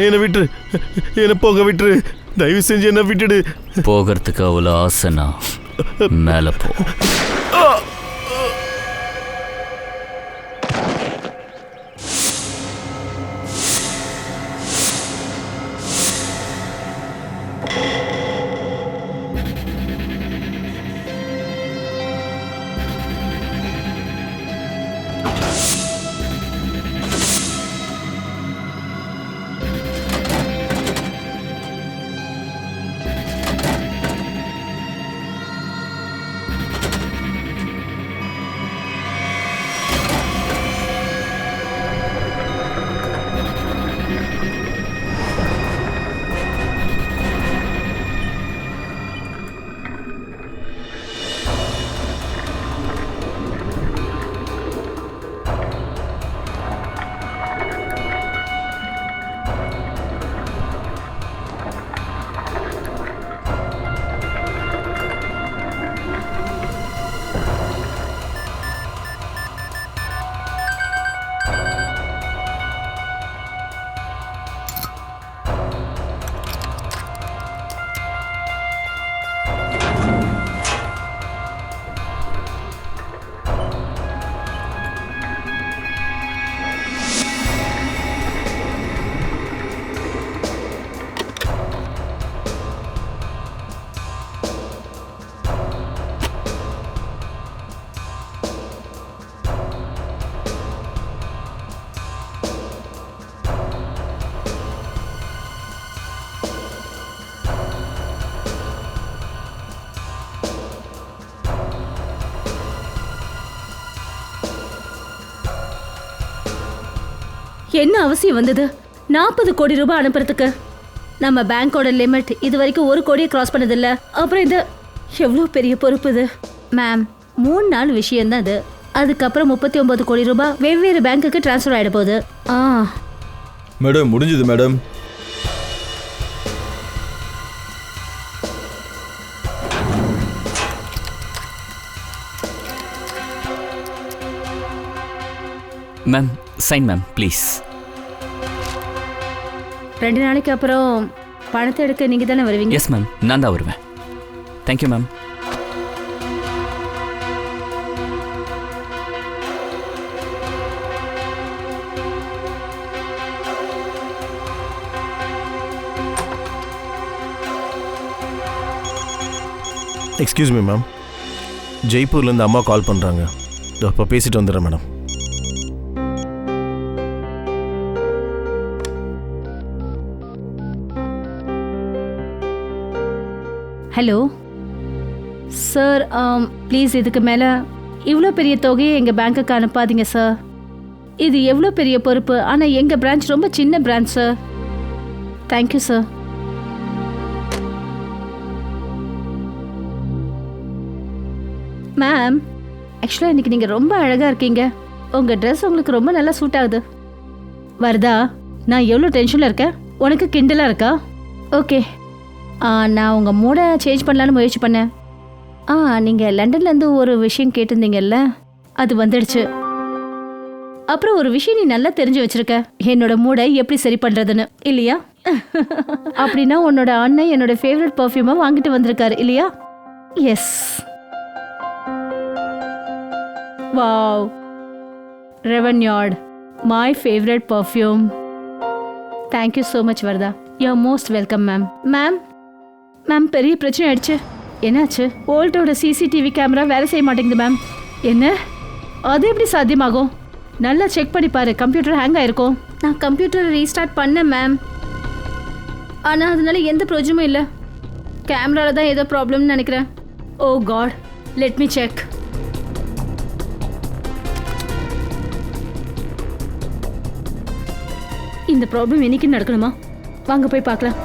என்ன விட்டுரு, என்ன போக விட்டுரு, தயவு செஞ்சு என்ன விட்டுடு. போகிறதுக்கு அவ்வளோ ஆசைனா மேலே போ. என்ன அவசியம் வந்தது 40 கோடி ரூபாய் அனுப்புறதுக்கு? நம்ம பேங்கோட லிமிட் இது வரைக்கும் 1 கோடியை கிராஸ் பண்ணதில்ல. அப்புறம் இது எவ்வளோ பெரிய பொறுப்பு இது மேம். 3 நாள் விஷயம்தான் அது. அதுக்கப்புறம் 39 கோடி ரூபாய் வெவ்வேறு பேங்க்குக்கு டிரான்ஸ்ஃபர் ஆகிட போகுது. மேடம் முடிஞ்சது madam. Ma'am sign ma'am please. 2 நாளைக்கு அப்புறம் பணத்தை எடுக்க நீங்கள் தானே வருவீங்க? எஸ் மேம், நான் தான் வருவேன். Thank you ma'am. Excuse me ma'am, ஜெய்ப்பூர்லேருந்து அம்மா கால் பண்ணுறாங்க. இப்போ பேசிட்டு வந்துடுறேன் மேடம். ஹலோ சார், ப்ளீஸ் இதுக்கு மேலே இவ்வளோ பெரிய தொகையை எங்கள் பேங்க்குக்கு அனுப்பாதீங்க சார். இது எவ்வளோ பெரிய பொறுப்பு, ஆனால் எங்கள் பிரான்ச் ரொம்ப சின்ன branch sir. Thank you sir. Ma'am, ஆக்சுவலாக இன்றைக்கி நீங்கள் ரொம்ப அழகாக இருக்கீங்க. உங்கள் ட்ரெஸ் உங்களுக்கு ரொம்ப நல்லா சூட் ஆகுது. வருதா, நான் எவ்வளோ டென்ஷனில் இருக்கேன், உனக்கு கிண்டலாக இருக்கா? ஓகே, நான் உங்கள் மூடை சேஞ்ச் பண்ணலான்னு முயற்சி பண்ணேன். நீங்கள் லண்டன்லேருந்து ஒரு விஷயம் கேட்டிருந்தீங்கல்ல, அது வந்துடுச்சு. அப்புறம் ஒரு விஷயம் நீ நல்லா தெரிஞ்சு வச்சிருக்க, என்னோட மூடை எப்படி சரி பண்ணுறதுன்னு, இல்லையா? அப்படின்னா உன்னோட அண்ணன் என்னோட ஃபேவரட் பர்ஃப்யூமை வாங்கிட்டு வந்திருக்காரு, இல்லையா? எஸ். வாவ், ரெவன்யார்ட், my favourite perfume. Thank you so much Varadha. You are most welcome ma'am. Ma'am, பெரிய பிரச்சனை ஆயிடுச்சு. என்னாச்சு? ஓல்ட்டோட சிசிடிவி கேமரா வேலை செய்ய மாட்டேங்குது மேம். என்ன? அது எப்படி சாத்தியமாகும்? நல்லா செக் பண்ணி பாரு, கம்ப்யூட்டர் ஹேங் ஆயிருக்கும். நான் கம்ப்யூட்டரை ரீஸ்டார்ட் பண்ணேன் மேம், ஆனால் அதனால எந்த பிரயோஜனமும் இல்லை. கேமராவில் தான் ஏதோ ப்ராப்ளம்னு நினைக்கிறேன். ஓ காட், லெட் மீ செக். இந்த ப்ராப்ளம் என்னைக்கு நடக்கணுமா? வாங்க போய் பார்க்கலாம்.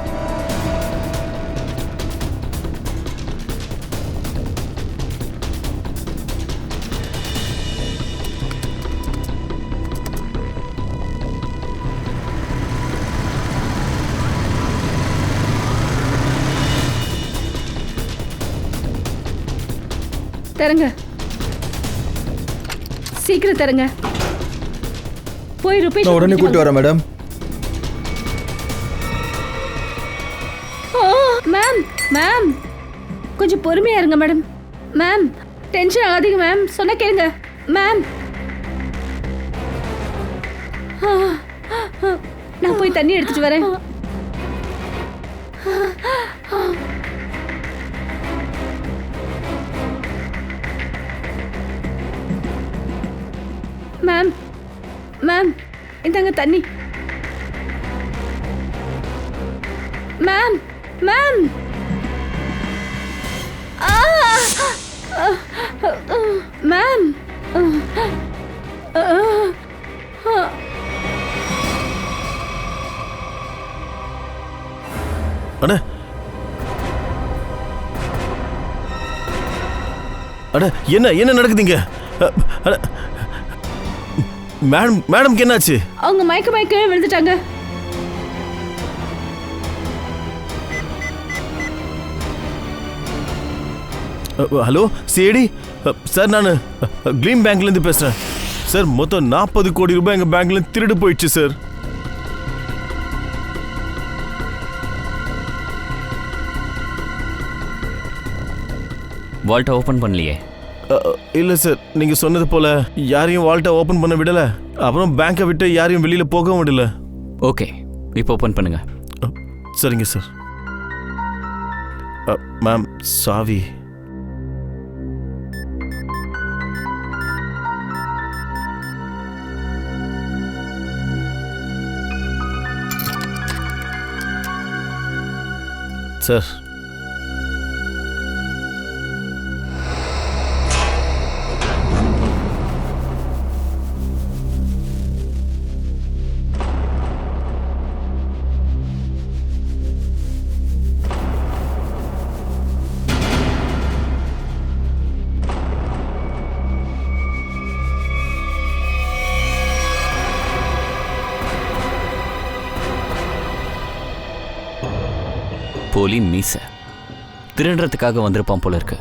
தரங்க, சீக்கிரம் தரங்க. போய் ருபேஷ் நான் உடனே கூட்டி வரேன் மேடம். மேம் மேம் கொஞ்சம் பொறுமையா இருங்க மேடம். மேம் டென்ஷன் ஆகாதீங்க மேம், சொன்ன கேளுங்க மேம். நான் போய் தண்ணி எடுத்துட்டு வரேன். மேம் மேம் இந்தாங்க தண்ணி. மேம் மேம் மேம் அட அட என்ன என்ன நடக்குதுங்க? மேடம் மேடம்க்கு என்னாச்சு? அவங்க மயக்க விழுந்துட்டாங்க. ஹலோ சிஐடி சார், நான் க்ளீன் பேங்க்லேருந்து பேசுகிறேன் சார். மொத்தம் 40 கோடி ரூபாய் எங்கள் பேங்க்லேருந்து திருடு போயிடுச்சு சார். வால்ட்டை ஓப்பன் பண்ணலையே? இல்லை சார், நீங்கள் சொன்னது போல் யாரையும் வால்ட்டை ஓப்பன் பண்ண விடலை. அப்புறம் பேங்க்கை விட்டு யாரையும் வெளியில் போகவும் விடலை. ஓகே, இப்போ ஓப்பன் பண்ணுங்க. சரிங்க சார். மேம் சாவி. சார் போலி மீச திருடுறதுக்காக வந்திருப்பான் போல இருக்கு.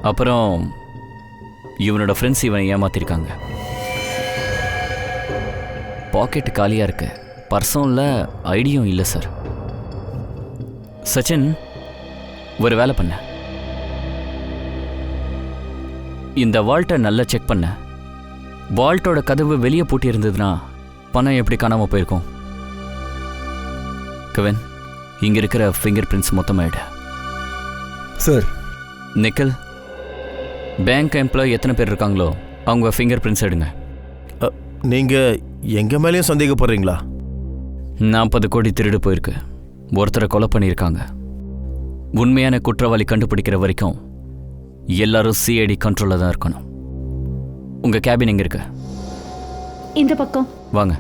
அப்புறம் இவனோட ஃப்ரெண்ட்ஸ் இவனை ஏமாத்திருக்காங்க. பாக்கெட்டு காலியாக இருக்கு, பர்ஸும் இல்லை, ஐடியும் இல்லை சார். சச்சின், ஒரு வேலை பண்ண, இந்த வால்ட்டை நல்லா செக் பண்ண. வால்ட்டோட கதவு வெளியே பூட்டி இருந்ததுன்னா பணம் எப்படி காணாமல் போயிருக்கும்? கவின், இங்க இருக்கிற ஃபிங்கர் பிரிண்ட்ஸ் மொத்தமாயிடு. சார், நிக்கல், பேங்க் எம்ப்ளாய் எத்தனை பேர் இருக்காங்களோ அவங்க ஃபிங்கர் பிரிண்ட்ஸ் எடுங்க. நீங்கள் எங்கள் மேலேயும் சந்தேகப்படுறீங்களா? 40 கோடி திருடு போயிருக்கு, ஒருத்தரை கொலை பண்ணியிருக்காங்க. உண்மையான குற்றவாளி கண்டுபிடிக்கிற வரைக்கும் எல்லாரும் சிஐடி கண்ட்ரோலில் தான் இருக்கணும். உங்கள் கேபின் எங்கே இருக்கு? இந்த பக்கம் வாங்க.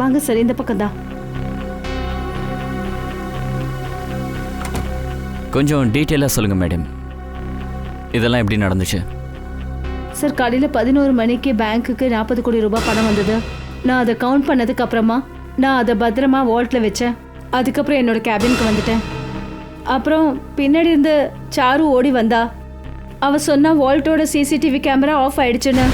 வாங்க சார், இந்த பக்கம் தான். கொஞ்சம் டீட்டெயிலாக சொல்லுங்கள் மேடம், இதெல்லாம் எப்படி நடந்துச்சு? சார், காலையில் 11 மணிக்கு பேங்க்குக்கு 40 கோடி ரூபாய் பணம் வந்தது. நான் அதை கவுண்ட் பண்ணதுக்கு அப்புறமா நான் அதை பத்திரமா வால்ட்டில் வச்சேன். அதுக்கப்புறம் என்னோட கேபினுக்கு வந்துட்டேன். அப்புறம் பின்னாடி இருந்து சாரு ஓடி வந்தா. அவ சொன்னா வால்ட்டோட சிசிடிவி கேமரா ஆஃப் ஆயிடுச்சுன்னு.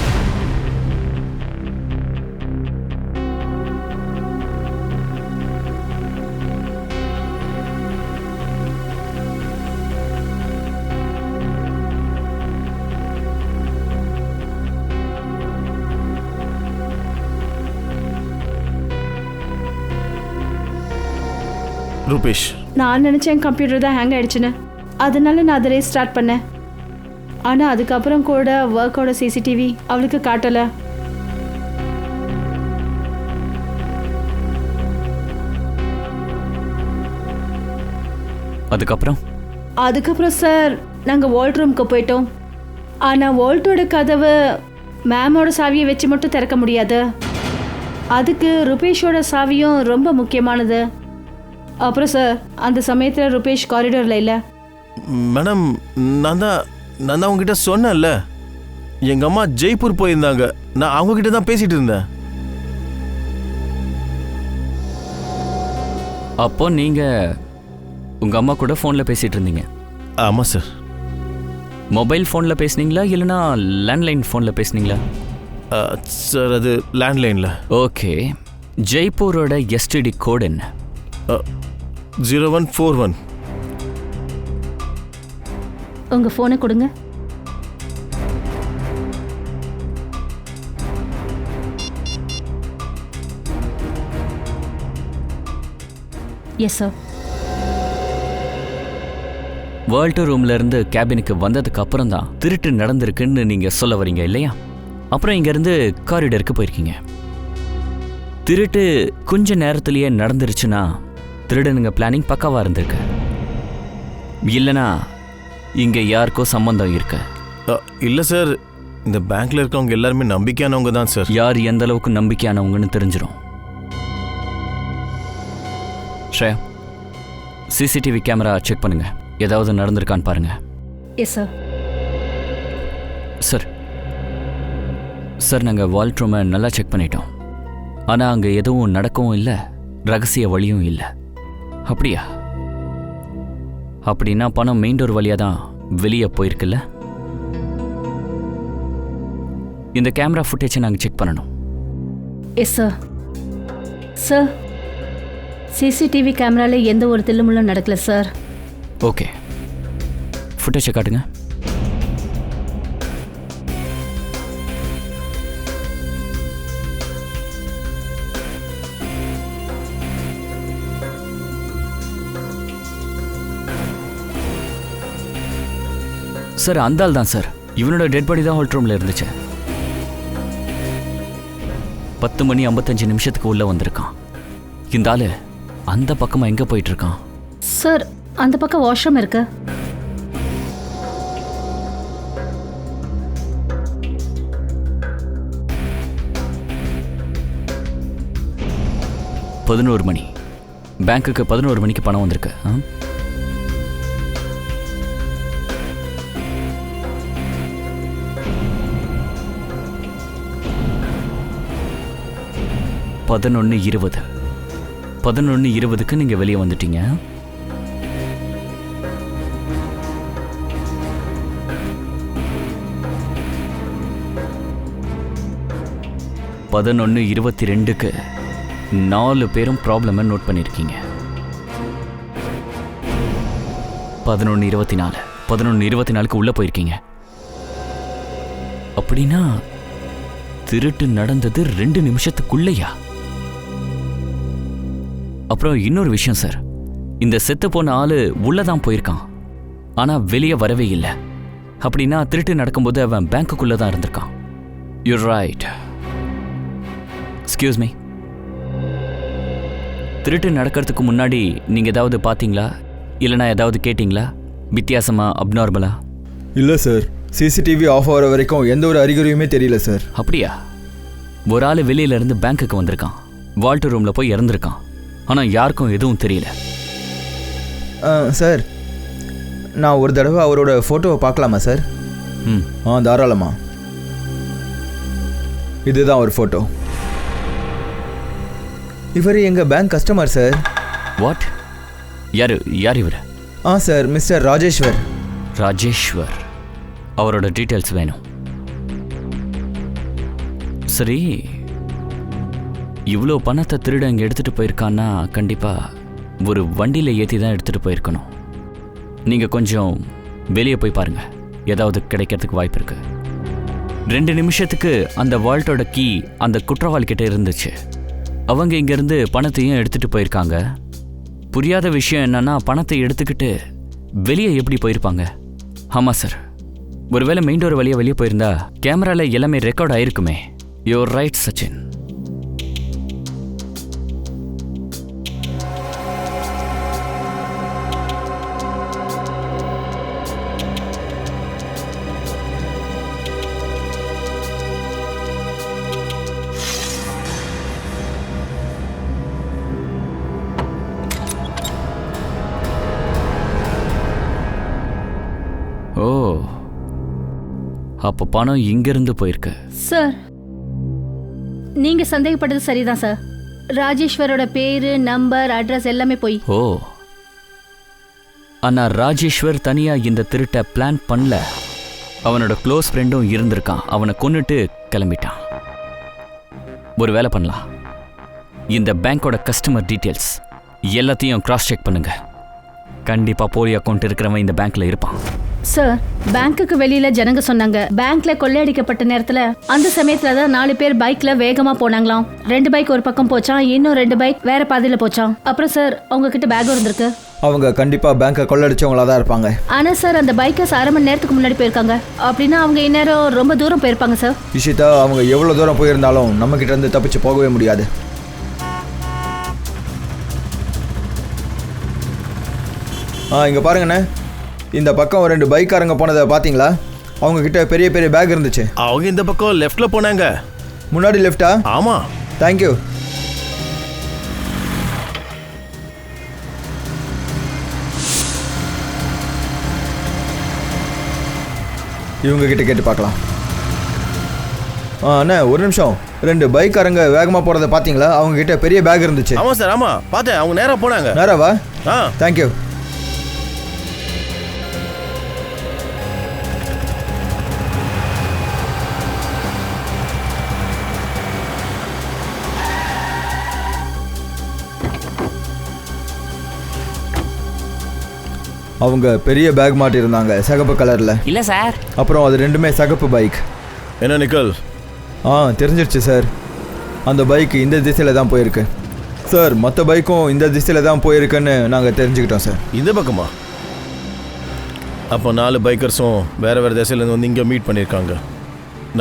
ரூபேஷ், நான் நினச்சேன் கம்ப்யூட்டர் தான் ஹேங் ஆயிடுச்சுன்னு. அதனால நான் அதை ரீஸ்டார்ட் பண்ணேன். ஆனால் அதுக்கப்புறம் கூட ஒர்க்கோட சிசிடிவி அவளுக்கு காட்டலை. அதுக்கப்புறம் சார், நாங்கள் வால்ட் ரூமுக்கு போயிட்டோம். ஆனால் வால்ட்டோட கதவு மேமோட சாவியை வச்சு மட்டும் திறக்க முடியாது. அதுக்கு ருபேஷோட சாவியும் ரொம்ப முக்கியமானது. அப்புறம் சார், அந்த சமயத்தில் ருபேஷ் காரிடோரில் இல்லை. மேடம், நான் தான் உங்ககிட்ட சொன்னேன்ல, எங்கள் அம்மா ஜெய்ப்பூர் போயிருந்தாங்க. நான் அவங்ககிட்ட தான் பேசிகிட்டு இருந்தேன். அப்போ நீங்கள் உங்கள் அம்மா கூட ஃபோனில் பேசிகிட்டு இருந்தீங்க? ஆமாம் சார். மொபைல் ஃபோனில் பேசுனீங்களா இல்லைனா லேண்ட்லைன் ஃபோனில் பேசுனீங்களா? சார் அது லேண்ட்லைனில். ஓகே, ஜெய்ப்பூரோட எஸ்டிடி கோட் என்ன? 0141. உங்க ஃபோனை கொடுங்க. Yes sir. வேர்ல்டு ரூம்ல இருந்து கேபினுக்கு வந்ததுக்கு அப்புறம் தான் திருட்டு நடந்திருக்குன்னு நீங்க சொல்ல வரீங்க இல்லையா? அப்புறம் இங்க இருந்து காரிடருக்கு போயிருக்கீங்க. திருட்டு கொஞ்ச நேரத்திலேயே நடந்துருச்சுன்னா திருடனுங்க பிளானிங் பக்காவா இருந்திருக்கு. இல்லைனா இங்க யாருக்கோ சம்பந்தம் இருக்கு. இல்லை சார், இந்த பேங்க்ல இருக்கவங்க எல்லாருமே நம்பிக்கையானவங்க தான் சார். யார் எந்த அளவுக்கு நம்பிக்கையானவங்கன்னு தெரிஞ்சிடும். ஸ்ரேயா, சிசிடிவி கேமரா செக் பண்ணுங்க, ஏதாவது நடந்திருக்கான்னு பாருங்க. Yes sir. சார் சார் நாங்கள் வால்ட் ரூமை நல்லா செக் பண்ணிட்டோம். ஆனால் அங்கே எதுவும் நடக்கவும் இல்லை, ரகசிய வழியும் இல்லை. அப்படியா? அப்படின்னா பணம் மெயின் டோர் வழியாக தான் வெளியே போயிருக்குல்ல? இந்த கேமரா ஃபுட்டேஜை நாங்கள் செக் பண்ணணும். Yes sir. சார், சிசிடிவி கேமராவில் எந்த ஒரு தில்லுமுள்ளும் நடக்கல சார். ஓகே, ஃபுட்டேஜை காட்டுங்க. சார் அந்த ஆள் தான் சார். இவனோட டெட் பாடி தான் ஹோல்ட் ரூமில் இருந்துச்சு. 10:55 உள்ள வந்திருக்கான். இந்த ஆளு அந்த பக்கமாக எங்கே போயிட்டு இருக்கான்? சார், அந்த பக்கம் வாஷ்ரூம் இருக்கு. மணி பேங்க்குக்கு 11 மணிக்கு பணம் வந்திருக்கு. பதினொன்று 11:20க்கு நீங்க வெளியே வந்துட்டீங்க. பதினொன்று 22க்கு 4 பேரும் ப்ராப்ளமை நோட் பண்ணியிருக்கீங்க. 11:24 உள்ள போயிருக்கீங்க. அப்படின்னா திருட்டு நடந்தது 2 நிமிஷத்துக்குள்ளேயா? அப்புறம் இன்னொரு விஷயம் சார், இந்த செத்து போன ஆளு உள்ளதான் போயிருக்கான், ஆனா வெளியே வரவே இல்லை. அப்படின்னா திருட்டு நடக்கும்போது அவன் பேங்க்குள்ள தான் இருந்திருக்கான். You right. எக்ஸ்கியூஸ் மீ, திருட்டு நடக்கிறதுக்கு முன்னாடி நீங்க ஏதாவது பார்த்தீங்களா? இல்லைனா ஏதாவது கேட்டிங்களா? வித்தியாசமா, அப்நார்மலா? இல்லை சார், சிசிடிவி ஆஃப் ஆகிற வரைக்கும் எந்த ஒரு அறிகுறியுமே தெரியல சார். அப்படியா? ஒரு ஆள் வெளியிலேருந்து பேங்க்குக்கு வந்திருக்கான், வால்ட் ரூமில் போய் இறந்துருக்கான், ஆனால் யாருக்கும் எதுவும் தெரியல. சார், நான் ஒரு தடவை அவரோட ஃபோட்டோவை பார்க்கலாமா சார்? தாராளமா. இதுதான் ஒரு ஃபோட்டோ. இவர் எங்கள் பேங்க் கஸ்டமர் சார். வாட்? யார் இவர்? Sir, mister Rajeshwar. ராஜேஸ்வர், அவரோட டீட்டெயில்ஸ் வேணும். சரி, இவ்வளோ பணத்தை திருட இங்கே எடுத்துகிட்டு போயிருக்கான்னா கண்டிப்பாக ஒரு வண்டியில் ஏற்றி தான் எடுத்துகிட்டு போயிருக்கணும். நீங்கள் கொஞ்சம் வெளியே போய் பாருங்கள், ஏதாவது கிடைக்கிறதுக்கு வாய்ப்பு இருக்குது. 2 நிமிஷத்துக்கு அந்த வால்ட்டோட கீ அந்த குற்றவாளிக்கிட்ட இருந்துச்சு. அவங்க இங்கேருந்து பணத்தையும் எடுத்துகிட்டு போயிருக்காங்க. புரியாத விஷயம் என்னன்னா, பணத்தை எடுத்துக்கிட்டு வெளியே எப்படி போயிருப்பாங்க? ஆமாம் சார், ஒருவேளை மெயின் டோர் வழியாக வெளியே போயிருந்தா கேமராவில் எல்லாமே ரெக்கார்ட் ஆயிருக்குமே. You're right Sachin. ஓ, அப்போ பணம் இங்கிருந்து போயிருக்கு. சார், நீங்க சந்தேகப்பட்டது சரிதான் சார். ராஜேஸ்வரோட பேரு, நம்பர், அட்ரஸ் எல்லாமே போய். ஓ, ஆனா ராஜேஸ்வர் தனியா இந்த திருட்டை பிளான் பண்ணல. அவனோட க்ளோஸ் ஃப்ரெண்டும் இருந்திருக்கான். அவனை கொன்னுட்டு கிளம்பிட்டான். ஒரு வேலை பண்ணலாம். இந்த பேங்கோட கஸ்டமர் டீட்டெயில்ஸ் எல்லாத்தையும் கிராஸ் செக் பண்ணுங்க. கண்டிப்பா போலி அக்கௌண்ட் இருக்கிறவன் இந்த பேங்க்ல இருப்பான். சார், பேங்க்குக்கு வெளியில ஜனங்க சொன்னாங்க பேங்க்ல கொள்ளையடிக்கப்பட்ட நேரத்துல அந்த சமயத்துல தான் 4 பேர் பைக்ல வேகமா போனாங்களாம். 2 பைக் ஒரு பக்கம் போச்சான், இன்னும் 2 பைக் வேற பாதையில போச்சான். அப்புறம் சார் அவங்க கிட்ட பேக் இருந்திருக்கு. அவங்க கண்டிப்பா பேங்கை கொள்ளடிச்சவங்களா தான் இருப்பாங்க. ஆனா சார் அந்த பைக்கர்ஸ் 1/2 மணி நேரத்துக்கு முன்னாடி போயிருக்காங்க. அப்படின்னா அவங்க இந்நேரம் ரொம்ப தூரம் போயிருப்பாங்க சார். இஷிதா, அவங்க எவ்வளவு தூரம் போயிருந்தாலும் நம்ம கிட்ட இருந்து தப்பிச்சு போகவே முடியாது. இங்க பாருங்கண்ணே, இந்த பக்கம் 2 பைக்காரங்க போனதை பாத்தீங்களா? அவங்க கிட்ட பெரிய பெரிய பேக் இருந்துச்சு. அவங்க இந்த பக்கம் லெஃப்ட்ல போனாங்க. முன்னாடி லெஃப்டா? ஆமா. தேங்க்யூ. இவங்க கிட்ட கேட்டு பார்க்கலாம். அண்ணா ஒரு நிமிஷம், 2 பைக்காரங்க வேகமா போறதை பாத்தீங்களா? அவங்க கிட்ட பெரிய பேக் இருந்துச்சு. ஆமா சார், ஆமா பார்த்தேன். அவங்க நேரா போனாங்க. நேராவா? தேங்க்யூ. அவங்க பெரிய பேக் மாட்டிருந்தாங்க, சிகப்பு கலர்ல. இல்ல சார். அப்புறம் அது 2மே சிகப்பு பைக். என்ன நிக்கல்? தெரிஞ்சிருச்சு சார். அந்த பைக் இந்த திசையில தான் போயிருக்கு சார். மற்ற பைக்கும் இந்த திசையில தான் போயிருக்குன்னு நாங்கள் தெரிஞ்சுக்கிட்டோம் சார். இந்த பக்கமா? அப்போ 4 பைக்கர்ஸும் வேற வேற திசையிலேருந்து வந்து இங்கே மீட் பண்ணியிருக்காங்க.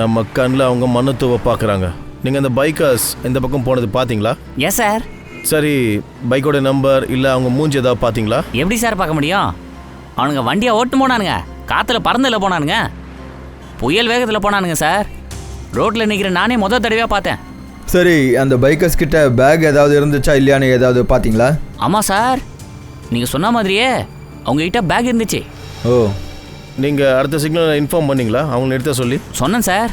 நம்ம கண்ணில் அவங்க மண்ணத்துவ பார்க்குறாங்க. நீங்கள் அந்த பைக்கர்ஸ் இந்த பக்கம் போனது பார்த்தீங்களா? Yes sir. சரி, பைக்கோட நம்பர் இல்லை அவங்க மூஞ்சி ஏதாவது பார்த்தீங்களா? எப்படி சார் பார்க்க முடியும்? அவனுங்க வண்டியை ஓட்டு போனானுங்க, காற்றுல பறந்துல போனானுங்க, புயல் வேகத்தில் போனானுங்க சார். ரோட்டில் நிற்கிற நானே முதல் தடவையாக பார்த்தேன். சரி, அந்த பைக்கர்ஸ் கிட்ட பேக் ஏதாவது இருந்துச்சா இல்லையான்னு ஏதாவது பார்த்தீங்களா? ஆமாம் சார், நீங்கள் சொன்ன மாதிரியே அவங்ககிட்ட பேக் இருந்துச்சு. ஓ, நீங்கள் அடுத்த சிக்னல் இன்ஃபார்ம் பண்ணீங்களா அவங்கள எடுத்த சொல்லி? சொன்னேன் சார்.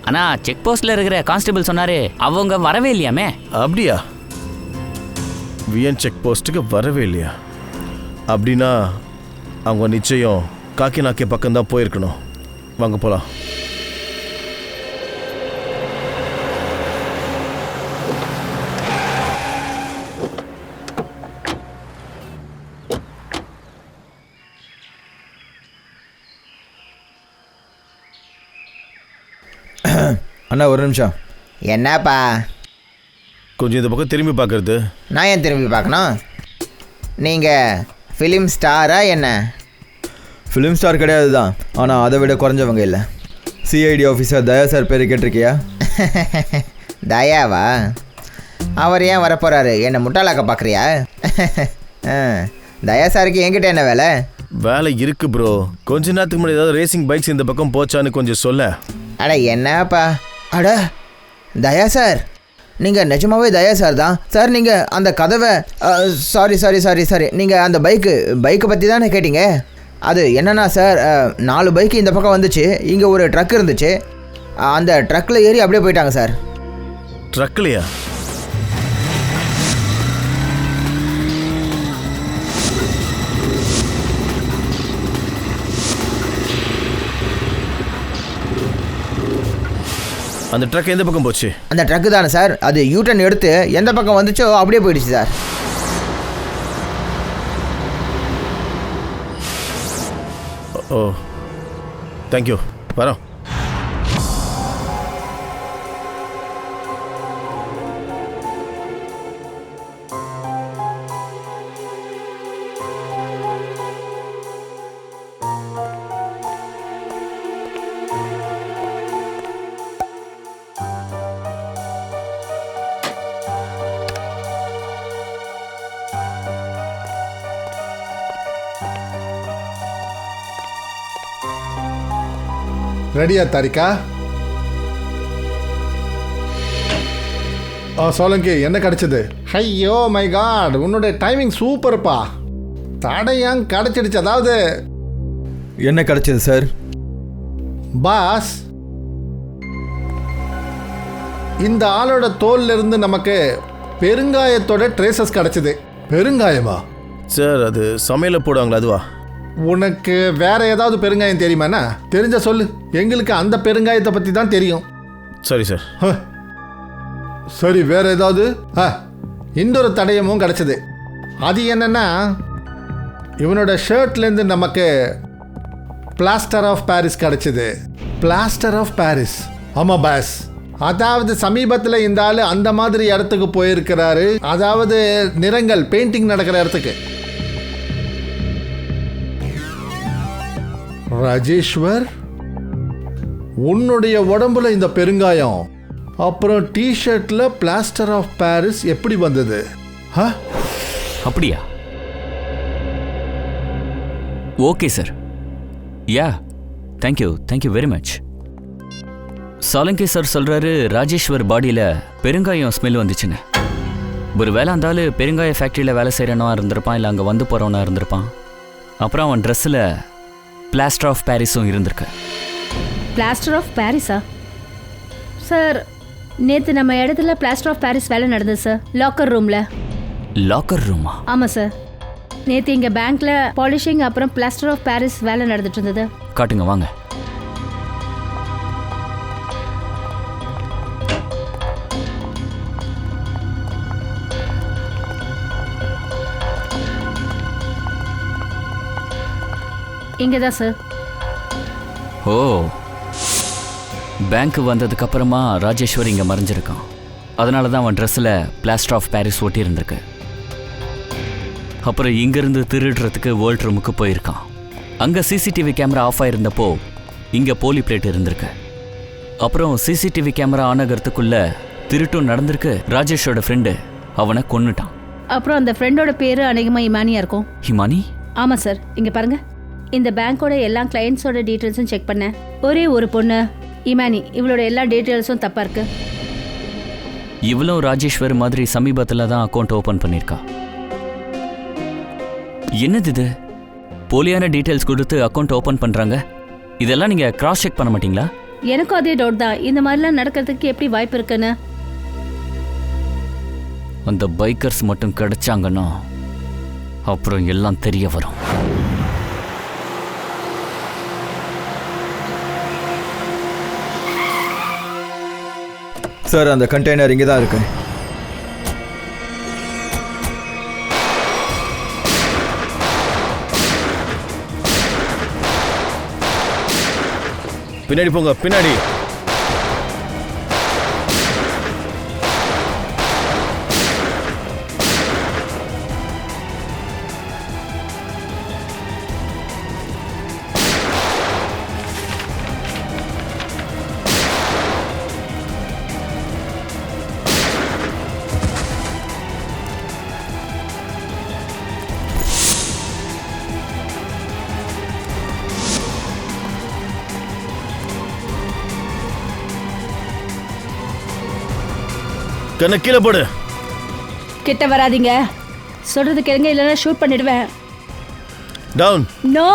ஆனால் செக் போஸ்ட்டில் இருக்கிற கான்ஸ்டபிள் சொன்னார் அவங்க வரவே இல்லையாமே. அப்படியா? விஎன் செக் போஸ்ட்டுக்கு வரவே இல்லையா? அப்படின்னா அவங்க நிச்சயம் காக்கிநாக்கே பக்கம்தான் போயிருக்கணும். வாங்க போகலாம். அண்ணா ஒரு நிமிஷம். என்னப்பா? கொஞ்சம் இந்த பக்கம் திரும்பி பார்க்கறது. நான் ஏன் திரும்பி பார்க்கணும்? நீங்கள் ஃபிலிம் ஸ்டாரா என்ன? ஃபிலிம் ஸ்டார் கிடையாது தான், ஆனால் அதை விட குறைஞ்சவங்க இல்லை. சிஐடி ஆஃபீஸர் தயா சார் பேர் கேட்டிருக்கியா? தயாவா? அவர் ஏன் வரப்போகிறாரு? என்னை முட்டாளாக்க பார்க்குறியா? தயா சாருக்கு என்கிட்ட என்ன வேலை? வேலை இருக்கு ப்ரோ. கொஞ்ச நேரத்துக்கு முன்னாடி ஏதாவது ரேசிங் பைக்ஸ் இந்த பக்கம் போச்சான்னு கொஞ்சம் சொல்ல. அட என்னப்பா? அட தயா சார், நீங்கள் நிஜமாவே தயா சார் தான் சார். நீங்கள் அந்த கதவை சாரி நீங்கள் அந்த பைக்கை பற்றி தானே கேட்டீங்க? அது என்னன்னா சார், 4 பைக்கு இந்த பக்கம் வந்துச்சு. இங்கே ஒரு ட்ரக் இருந்துச்சு. அந்த ட்ரக்கில் ஏறி அப்படியே போயிட்டாங்க சார். ட்ரக்லையா? அந்த ட்ரக் எந்த பக்கம் போச்சு? அந்த ட்ரக்கு தானே சார், அது யூட்டன் எடுத்து எந்த பக்கம் வந்துச்சோ அப்படியே போயிடுச்சு சார். ஓ, தேங்க்யூ. வரோம். ரெடியா தாரிகா? சோலங்கி, என்ன கிடைச்சது? ஐயோ மை காட், உன்னுடைய டைமிங் சூப்பர்ப்பா. தடையாங் கிடைச்சிடுச்சு. அதாவது என்ன கிடைச்சது சார்? பாஸ், இந்த ஆளோட தோல்ல இருந்து நமக்கு பெருங்காயத்தோட ட்ரேசஸ் கிடைச்சது. பெருங்காயமா? சார் அது சமையலில் போடுவாங்களா அதுவா? உனக்கு வேற ஏதாவது பெருங்காயம் தெரியுமாண்ணா? தெரிஞ்ச சொல்லு, எங்களுக்கு அந்த பெருங்காயத்தை பற்றி தான் தெரியும். சரி சார். சரி, வேற ஏதாவது? இன்னொரு தடயமும் கிடச்சிது. அது என்னன்னா, இவனோட ஷர்ட்லேருந்து நமக்கு பிளாஸ்டர் ஆஃப் பாரிஸ் கிடச்சிது. பிளாஸ்டர் ஆஃப் பாரிஸ், ஆமாம் பாஸ். அதாவது சமீபத்தில் இந்த ஆள் அந்த மாதிரி இடத்துக்கு போயிருக்கிறாரு. அதாவது நிறங்கள் பெயிண்டிங் நடக்கிற இடத்துக்கு. ராஜேஸ்வர், உன்னுடைய உடம்புல இந்த பெருங்காயம், அப்புறம் டிஷர்ட்ல பிளாஸ்டர் ஆஃப் பாரிஸ் எப்படி வந்தது? அப்படியா? Okay sir. Yeah, thank you very much. Solanki sir சொல்றாரு ராஜேஸ்வர் பாடியில பெருங்காயம் ஸ்மெல் வந்துச்சுன்னு. ஒரு வேளை அந்த ஆளு பெருங்காய ஃபேக்ட்ரியில் வேலை செய்கிறவனா இருந்திருப்பான், இல்லை அங்கே வந்து போகிறவனா இருந்திருப்பான். அப்புறம் அவன் ட்ரெஸ்ஸில் பிளாஸ்டர் ஆஃப் பாரிஸும் இருந்திருக்கு. Plaster of Parisa? சார், நேற்று நம்ம இடத்துல பிளாஸ்டர் ஆஃப் பாரிஸ் வேலை நடந்தது சார், லாக்கர் ரூமில். லாக்கர் ரூமா? ஆமாம் சார், நேற்று இங்கே பேங்க்கில் பாலிஷிங் அப்புறம் பிளாஸ்டர் ஆஃப் பாரிஸ் வேலை நடந்துட்டு இருந்தது. காட்டுங்க வாங்க. இங்கே தான் சார். ஓ, பேங்க்கு வந்ததுக்கு அப்புறமா ராஜேஸ்வர் இங்கே மறைஞ்சிருக்கான். அதனால தான் அவன் ட்ரெஸ்ஸில் பிளாஸ்டர் ஆஃப் பாரிஸ் ஒட்டி இருந்திருக்கு. அப்புறம் இங்கேருந்து திருடுறதுக்கு வேர்ல்ட் ரூமுக்கு போயிருக்கான். அங்கே சிசிடிவி கேமரா ஆஃப் ஆயிருந்தப்போ இங்கே போலி பிளேட் இருந்திருக்கு. அப்புறம் சிசிடிவி கேமரா ஆன் ஆகிறதுக்குள்ள திருட்டும் நடந்திருக்கு. ராஜேஷோட ஃப்ரெண்டு அவனை கொன்னுட்டான். அப்புறம் அந்த ஃப்ரெண்டோட பேர் அநேகமாக இமானியா இருக்கும். ஹிமானி? ஆமாம் சார். இங்கே பாருங்க, இந்த பேங்க்கோட எல்லா கிளைண்ட்ஸோட டீட்டெயில்ஸும் செக் பண்ணேன். ஒரே ஒரு பொண்ணு இமானி, இவளோட எல்லா டீட்டெயில்ஸும் தப்பாக இருக்கு. இவ்வளோ ராஜேஸ்வர் மாதிரி சமீபத்தில் தான் அக்கௌண்ட் ஓப்பன் பண்ணியிருக்கா. என்னது இது? போலியான டீட்டெயில்ஸ் கொடுத்து அக்கௌண்ட் ஓப்பன் பண்ணுறாங்க. இதெல்லாம் நீங்கள் கிராஸ் செக் பண்ண மாட்டீங்களா? எனக்கும் அதே டவுட் தான். இந்த மாதிரிலாம் நடக்கிறதுக்கு எப்படி வாய்ப்பு இருக்குன்னு. அந்த பைக்கர்ஸ் மட்டும் கிடைச்சாங்கன்னா அப்புறம் எல்லாம் தெரிய வரும். சார், அந்த கண்டெய்னர் இங்கே தான் இருக்கு. பின்னாடி போங்க, பின்னாடி. கண்ண கீழே போடு. கிட்ட வராதீங்க. சொல்றது கேளுங்க, இல்லைன்னா ஷூட் பண்ணிடுவேன். டவுன். நோ.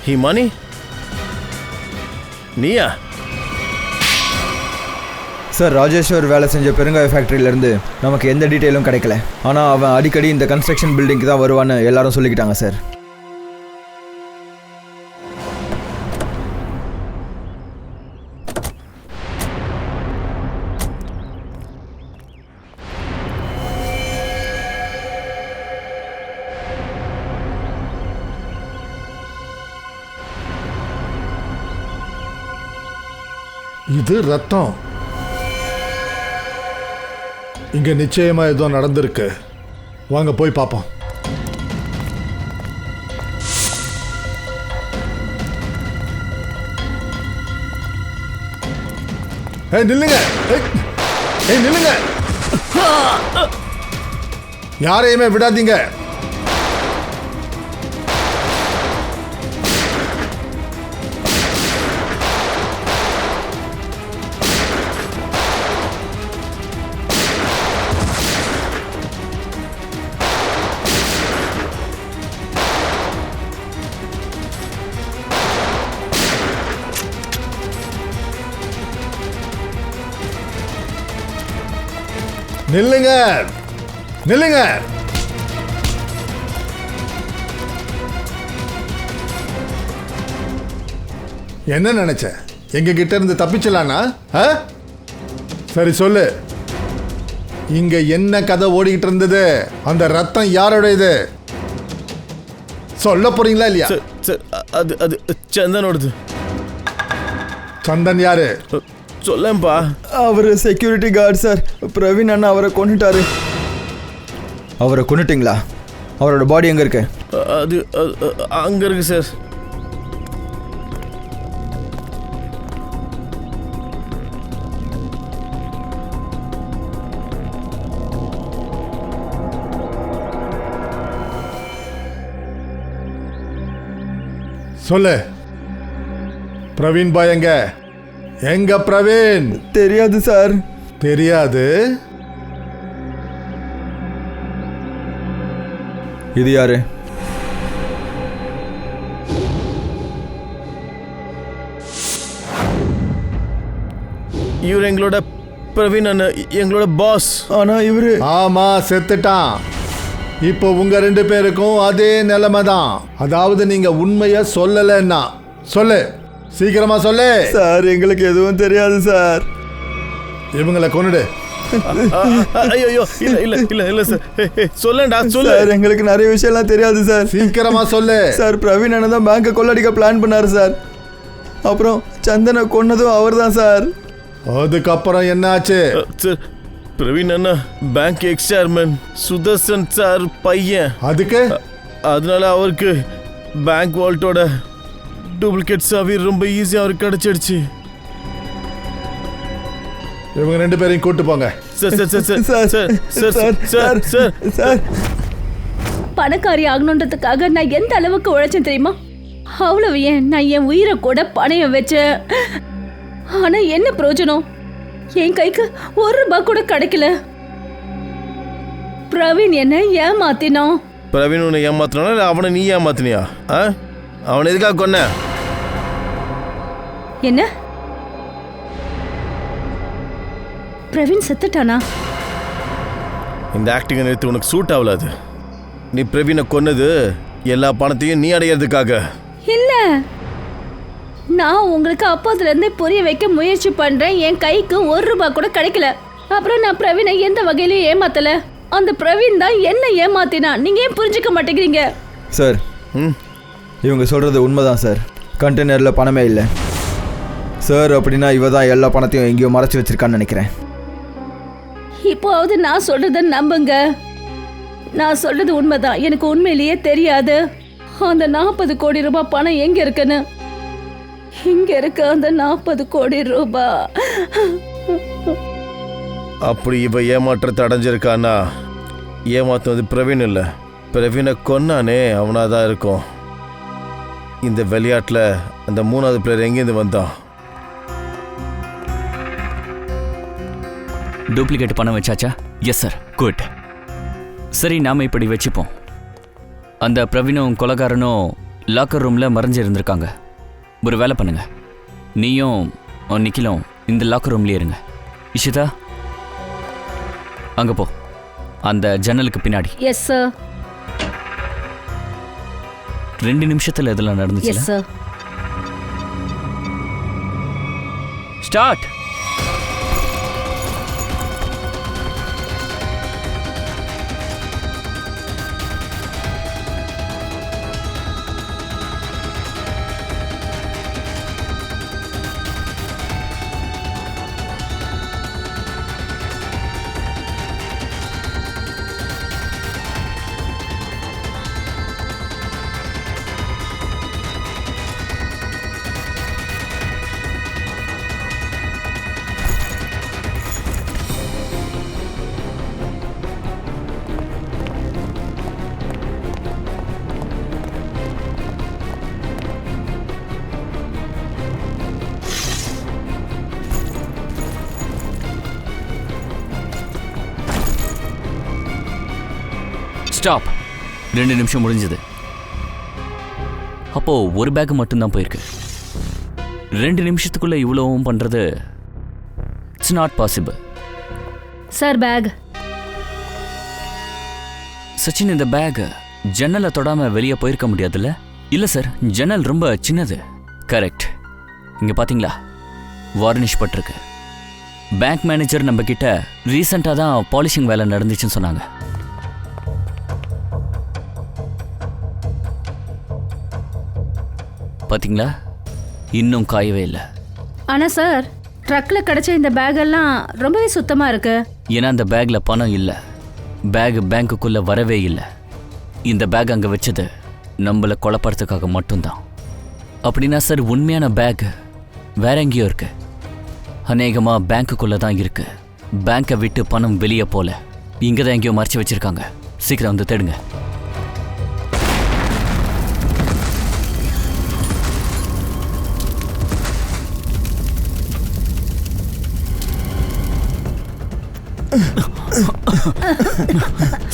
ஹிமானி, நீயா? சார், ராஜேஸ்வர் வேலை செஞ்ச பெருங்காய ஃபேக்ட்ரியிலேருந்து நமக்கு எந்த டீட்டெயிலும் கிடைக்கல. ஆனால் அவன் அடிக்கடி இந்த கன்ஸ்ட்ரக்ஷன் பில்டிங்க்கு தான் வருவான்னு எல்லாரும் சொல்லிக்கிட்டாங்க சார். இது ரத்தம். இங்க நிச்சயமா ஏதோ நடந்திருக்கு. வாங்க போய் பார்ப்போம். நில்லுங்க, நில்லுங்க, யாரையுமே விடாதீங்க. நில்லுங்க நில்லுங்க. என்ன நினைச்ச? எங்க கிட்ட இருந்து தப்பிச்சலானா? சரி சொல்லு, இங்க என்ன கதை ஓடிக்கிட்டு இருந்தது? அந்த ரத்தம் யாரோடையது? சொல்ல போறீங்களா இல்லையா? சார் சார் அது அது சந்தனோடது. சந்தன் யாரு? சொல்லேன்ப்பா. அவர் செக்யூரிட்டி கார்டு சார். பிரவீன் அண்ணா அவரை கொண்டுட்டாரு. அவரை கொண்டுட்டிங்களா? அவரோட பாடி எங்கே இருக்கு? அது அங்கே இருக்கு சார். சொல்லு, பிரவீன் பாய் எங்க? எங்க பிரவீன்? தெரியாது சார். தெரியாது? இது யாரு? இவர் எங்களோட பிரவீன் அண்ணன், எங்களோட பாஸ். ஆனா இவரு ஆமா, செத்துட்டான். இப்போ உங்க 2 பேருக்கும் அதே நிலைமை தான். அதாவது நீங்க உண்மைய சொல்லலன்னா சொல்லு, சீக்கிரமா சொல்லு. சார் எங்களுக்கு எதுவும் தெரியாது சார். இவங்களை கொன்னுடு. ஐயோ இல்ல இல்ல இல்ல இல்ல சார். சொல்லேன்டா சொல்லு. சார் எங்களுக்கு நிறைய விஷயம்லாம் தெரியாது சார். சீக்கிரமா சொல்லு. சார் பிரவீன் அண்ணன் தான் பேங்கை கொள்ளடிக்க பிளான் பண்ணாரு சார். அப்புறம் சந்தனை கொன்னதும் அவர் தான் சார். அதுக்கப்புறம் என்னாச்சு? சார் பிரவீன் அண்ணா bank ex chairman Sudarshan sir பையன். அதுக்கு அதனால அவருக்கு பேங்க் வால்ட்டோட டூப்ளிகேட் சாவி ரொம்ப ஈஸியாக அவருக்கு கிடைச்சிடுச்சு. இவங்க 2 பேரையும் கூட்டு போங்க. Sir sir sir sir sir sir sir sir sir sir பணக்காரி ஆகணுன்றதுக்காக நான் எந்த அளவுக்கு உழைச்சேன் தெரியுமா? அவ்வளவு ஏன் நான் என் உயிரை கூட பணையம் வச்சேன். ஆனா என்ன பிரயோஜனம்? என் கைக்கு ₹1 கூட கிடைக்கல. பிரவீன் என்ன ஏமாத்தினோம். பிரவீன் உன்னை ஏமாத்தினா இல்லை அவனை நீ ஏமாத்தினியா? அவனை எதுக்காக கொன்ன? என்ன பிரவீன் செத்துட்டானா? இந்த ஆக்டிங்கை நிறுத்தி உனக்கு சூட் ஆகலாது. நீ பிரவீனை கொன்னது எல்லா பணத்தையும் நீ அடையிறதுக்காக இல்ல. நான் உங்களுக்கு அப்போதுல இருந்தே புரிய வைக்க முயற்சி பண்றேன். என் கைக்கு ₹1 கூட கிடைக்கல. அப்புறம் நான் பிரவீனை எந்த வகையிலும் ஏமாத்தல. அந்த பிரவீன் தான் என்ன ஏமாத்தினா. நீங்க ஏன் புரிஞ்சுக்க மாட்டேங்கிறீங்க? சார் இவங்க சொல்றது உண்மைதான் சார். கண்டெய்னரில் பணமே இல்லை சார். அப்படின்னா இவ தான் எல்லா பணத்தையும் எங்கேயோ மறைச்சு வச்சிருக்கான்னு நினைக்கிறேன். இப்போவது நான் சொல்றத நம்புங்க. நான் சொல்றது உண்மைதான். எனக்கு உண்மையிலேயே தெரியாது அந்த ₹40 கோடி பணம் எங்க இருக்குன்னு. இங்க இருக்க அந்த ₹40 கோடி. அப்படி இவ ஏமாற்றத்தை அடைஞ்சிருக்கானா? ஏமாத்துவது பிரவீன் இல்லை, பிரவீனை கொன்னானே அவனாதான் இருக்கும். இந்த விளையாட்டில் அந்த 3வது பிளேயர் எங்கேருந்து வந்தான்? டூப்ளிகேட் பணம் வச்சாச்சா? Yes sir. குட். சரி, நாம இப்படி வச்சுப்போம். அந்த பிரவீனும் கொலகாரனும் லாக்கர் ரூமில் மறைஞ்சு இருந்திருக்காங்க. ஒரு வேலை பண்ணுங்க, நீயும் நிக்கிலும் இந்த லாக்கர் ரூம்லேயே இருங்க. இஷிதா அங்கே போ, அந்த ஜன்னலுக்கு பின்னாடி. Yes sir. 2 நிமிஷத்தில் இதெல்லாம் நடந்துச்சு. Yes sir. ஸ்டார்ட். ஸ்டாப். 2 நிமிஷம் முடிஞ்சது. அப்போ ஒரு பேக் மட்டும்தான் போயிருக்கு. 2 நிமிஷத்துக்குள்ள இவ்வளவும் பண்றது it's not possible. Sir bag Sachin, இந்த பேக் ஜன்னலை தொடாம வெளியே போயிருக்க முடியாதுல்ல? இல்ல சார், ஜன்னல் ரொம்ப சின்னது. கரெக்ட். இங்க பாத்தீங்களா, வார்னிஷ் பட்டிருக்கு. பேங்க் மேனேஜர் நம்ம கிட்ட ரீசெண்டா தான் பாலிஷிங் வேலை நடந்துச்சுன்னு சொன்னாங்க. பாத்தீங்களா, இன்னும் காயவே இல்லை. ஆனால் சார், ட்ரக்கில் கிடைச்ச இந்த பேக்கெல்லாம் ரொம்பவே சுத்தமாக இருக்கு. ஏன்னா அந்த பேக்ல பணம் இல்லை. பேக் பேங்க்குள்ள வரவே இல்லை. இந்த பேக் அங்கே வச்சது நம்மளை கொலைப்படுறதுக்காக மட்டும்தான். அப்படின்னா சார், உண்மையான பேக் வேற எங்கேயோ இருக்கு. அநேகமாக பேங்க்குள்ள தான் இருக்கு. பேங்கை விட்டு பணம் வெளியே போல. இங்கே தான் எங்கேயோ மறைச்சு வச்சிருக்காங்க. சீக்கிரம் வந்து தேடுங்க.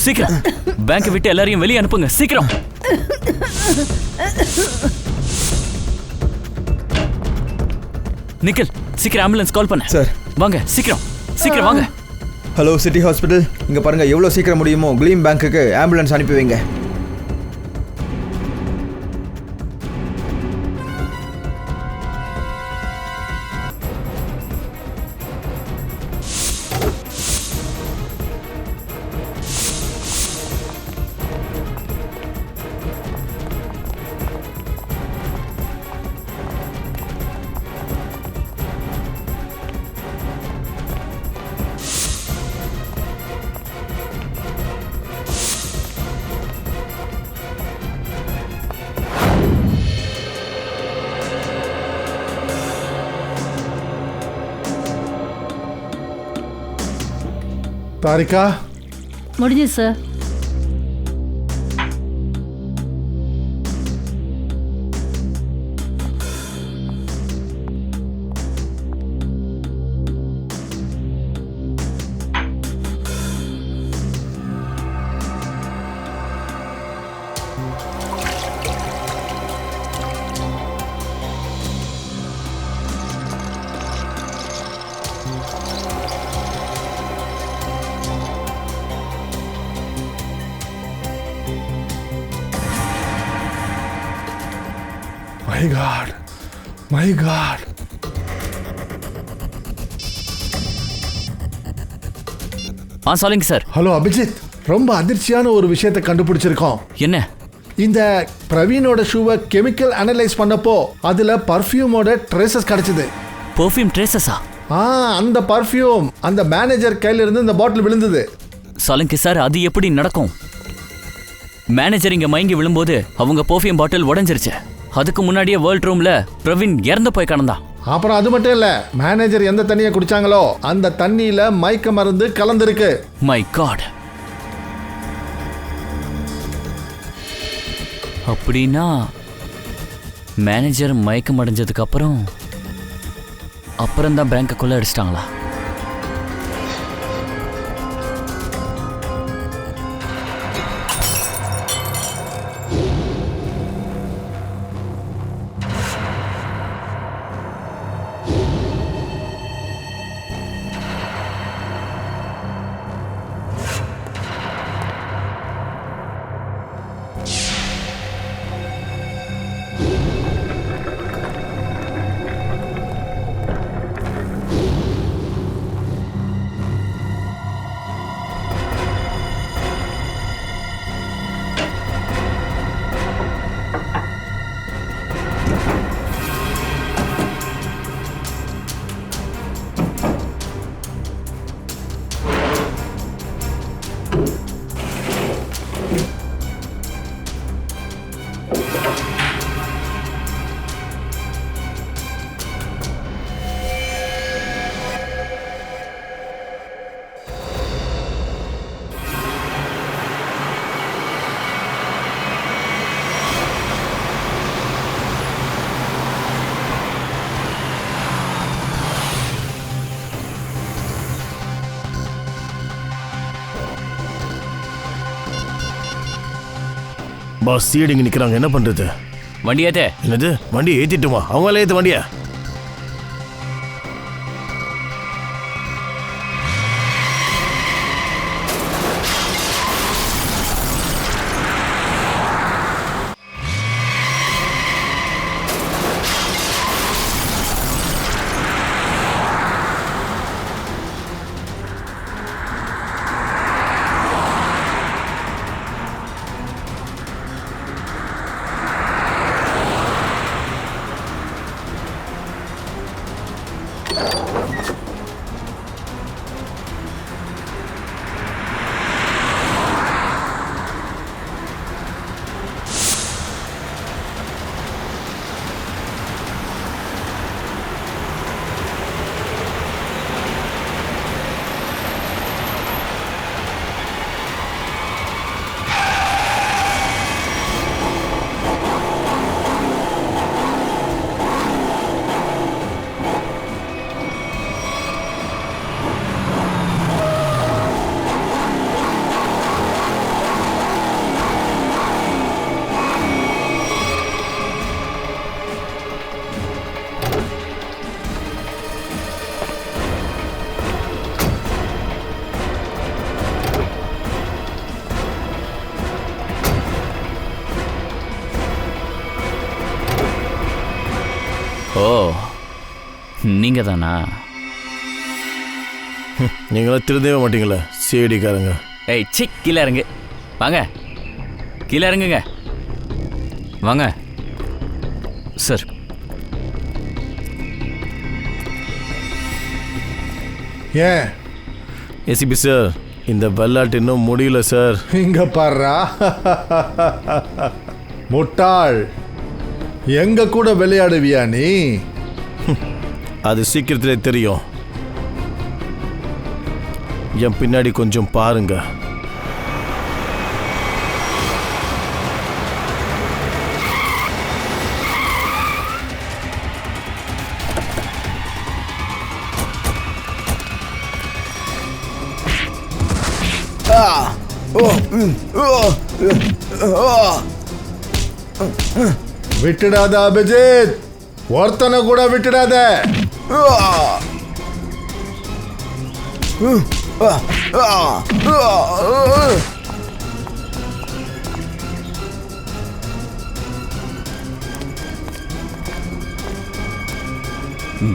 சீக்கிரம் பேங்கை விட்டு எல்லாரையும் வெளியே அனுப்புங்க. சீக்கிரம். நிக்கல், சீக்கிரம் ஆம்புலன்ஸ் கால் பண்ண. சார் வாங்க, சீக்கிரம் சீக்கிரம் வாங்க. ஹலோ சிட்டி ஹாஸ்பிட்டல், இங்கே பாருங்கள், எவ்வளோ சீக்கிரம் முடியுமோ க்ளீம் பேங்க்குக்கு ஆம்புலன்ஸ் அனுப்பி வைங்க. தாரிகா, முடிஞ்சு sir. My God, my God. சொல்லுங்க சார். ஹலோ அபிஜித், ரொம்ப அதிர்ச்சியான ஒரு விஷயத்தை கண்டுபிடிச்சிருக்கோம். என்ன? இந்த பிரவீனோட ஷூவை கெமிக்கல் அனலைஸ் பண்ணப்போ அதுல பர்ஃப்யூமோட ட்ரேசஸ் கிடைச்சது. பெர்ஃப்யூம் ட்ரேசஸா? அந்த பர்ஃப்யூம் அந்த மேனேஜர் கையில இருந்து இந்த பாட்டில் விழுந்தது. சொல்லுங்க சார், அது எப்படி நடக்கும்? மேனேஜர் இங்க மயங்கி விழும்போது அவங்க பெர்ஃப்யூம் பாட்டில் உடைஞ்சிருச்சு. அதுக்கு முன்னாடியே வேர்ல்ட் ரூம்ல பிரவீன் இறந்து போய் கிடந்தான். அப்புறம் அது மட்டும் இல்ல, மேனேஜர் எந்த தண்ணியை குடிச்சாங்களோ அந்த தண்ணியில மயக்க மருந்து கலந்துருக்கு. My God. அப்படின்னா மேனேஜர் மயக்கம் அடைஞ்சதுக்கு அப்புறம் தான் பேங்கை கொள்ள அடிச்சிட்டாங்களா? பாஸ், சீடிங்க நிற்கிறாங்க, என்ன பண்ணுறது? வண்டி ஏத்தே. என்னது? வண்டியை ஏற்றிட்டுமா? அவங்களே ஏற்று வண்டியா? ஓ, நீங்கள் தானா? நீங்களாம் திருந்தவே மாட்டீங்களே சிஐடிக்காரங்க. ஏய் சி, கீழே இறங்கு. வாங்க, கீழே இறங்குங்க. வாங்க சார். ஏன் ஏசிபி சார், இந்த விளையாட்டு இன்னும் முடியல சார். இங்க பாருடா, முட்டாள், எங்க கூட விளையாடுவியா நீ? அது சீக்கிரத்திலே தெரியும். என் பின்னாடி கொஞ்சம் பாருங்க. விட்டுடாத அபிஜித், ஒருத்தனை கூட விட்டுடாத.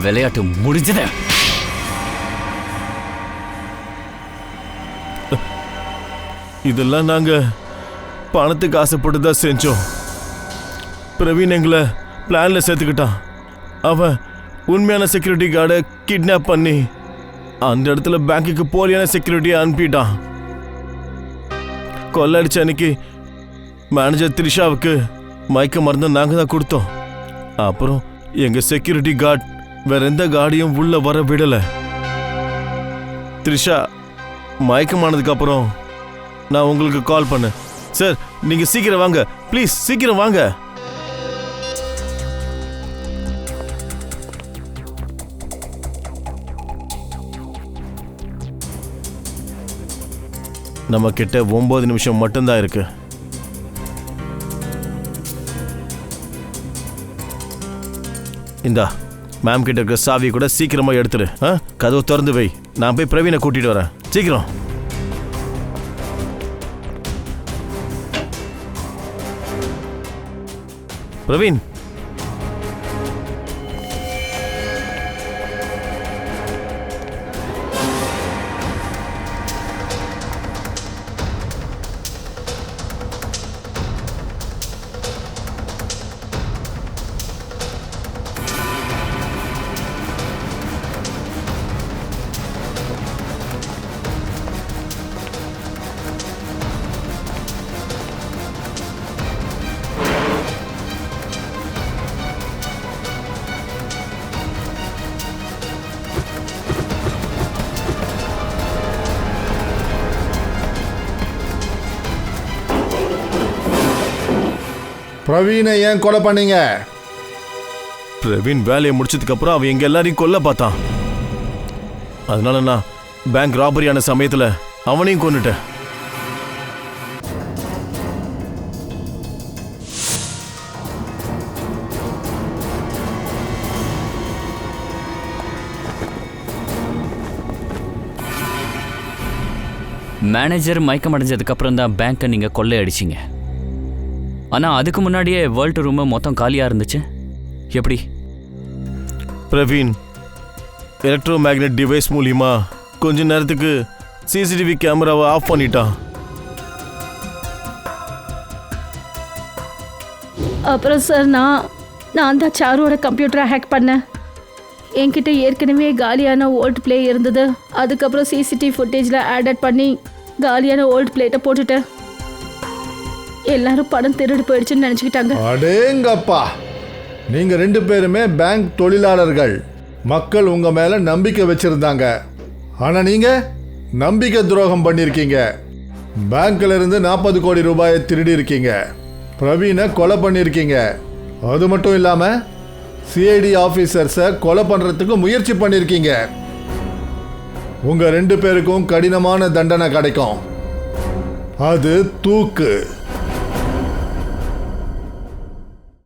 விளையாட்டு முடிஞ்சது. இதெல்லாம் நாங்க பணத்துக்கு ஆசைப்பட்டு தான் செஞ்சோம். பிரவீன் எங்களை பிளான்ல சேர்த்துக்கிட்டான். அவன் உண்மையான செக்யூரிட்டி கார்டை கிட்னாப் பண்ணி அந்த இடத்துல பேங்குக்கு போலியான செக்யூரிட்டியை அனுப்பிட்டான். கொள்ளடிச்ச அன்னைக்கு மேனேஜர் த்ரிஷாவுக்கு மயக்க மருந்து நாங்கள் தான் கொடுத்தோம். அப்புறம் எங்கள் செக்யூரிட்டி கார்டு வேற எந்த கார்டையும் உள்ள வர விடலை. த்ரிஷா மயக்கமானதுக்கு அப்புறம் நான் உங்களுக்கு கால் பண்ணேன். சார், நீங்க சீக்கிரம் வாங்க ப்ளீஸ், சீக்கிரம் வாங்க. நம்ம கிட்ட 9 நிமிஷம் மட்டும்தான் இருக்கு. இந்தா மேம் கிட்ட இருக்க சாவி கூட சீக்கிரமா எடுத்துடு. கதவு திறந்து வை. நான் போய் பிரவீனை கூட்டிட்டு வரேன். சீக்கிரம். பிரவீன், பிரவீனை ஏன் கொலை பண்ணீங்க? பிரவீன் வேலையை முடிச்சதுக்கு அப்புறம் அவன் எங்க எல்லாரையும் கொல்ல பார்த்தான். அதனால நான் பேங்க் ராபரியான சமயத்துல அவனையும் கொன்னுட்டேன். மேனேஜர் மயக்கம் அடைஞ்சதுக்கு அப்புறம் தான் பேங்க்கை நீங்கள் கொள்ளை அடிச்சிங்க. ஆனால் அதுக்கு முன்னாடியே வேர்ல்டு ரூமு மொத்தம் காலியாக இருந்துச்சு. எப்படி? பிரவீன் எலக்ட்ரோ மேக்னெட் டிவைஸ் மூலியமா கொஞ்ச நேரத்துக்கு சிசிடிவி கேமராவை ஆஃப் பண்ணிட்டான். அப்புறம் சார் நான் தான் சாருவோட கம்ப்யூட்டரை ஹேக் பண்ணேன். என்கிட்ட ஏற்கனவே காலியான ஓல்ட் பிளே இருந்தது. அதுக்கப்புறம் சிசிடிவி ஃபுட்டேஜில் ஆட் பண்ணி காலியான ஓல்ட் பிளேட்டை போட்டுட்டேன். எல்லாரும் பணம் திருடு போயிடுச்சுன்னு நினச்சிக்கிட்டாங்க. அடேங்கப்பா, நீங்க 2 பேருமே பேங்க் தொழிலாளர்கள். மக்கள் உங்க மேல நம்பிக்கை வச்சிருந்தாங்க. ஆனா நீங்க நம்பிக்கை துரோகம் பண்ணிருக்கீங்க. பேங்க்ல இருந்து 40 கோடி ரூபாயை திருடி இருக்கீங்க. பிரவீனை கொலை பண்ணிருக்கீங்க. அது மட்டும் இல்லாம சிஐடி ஆபீசர்ஸை கொலை பண்றதுக்கு முயற்சி பண்ணிருக்கீங்க. உங்க 2 பேருக்கும் கடினமான தண்டனை கிடைக்கும். அது தூக்கு.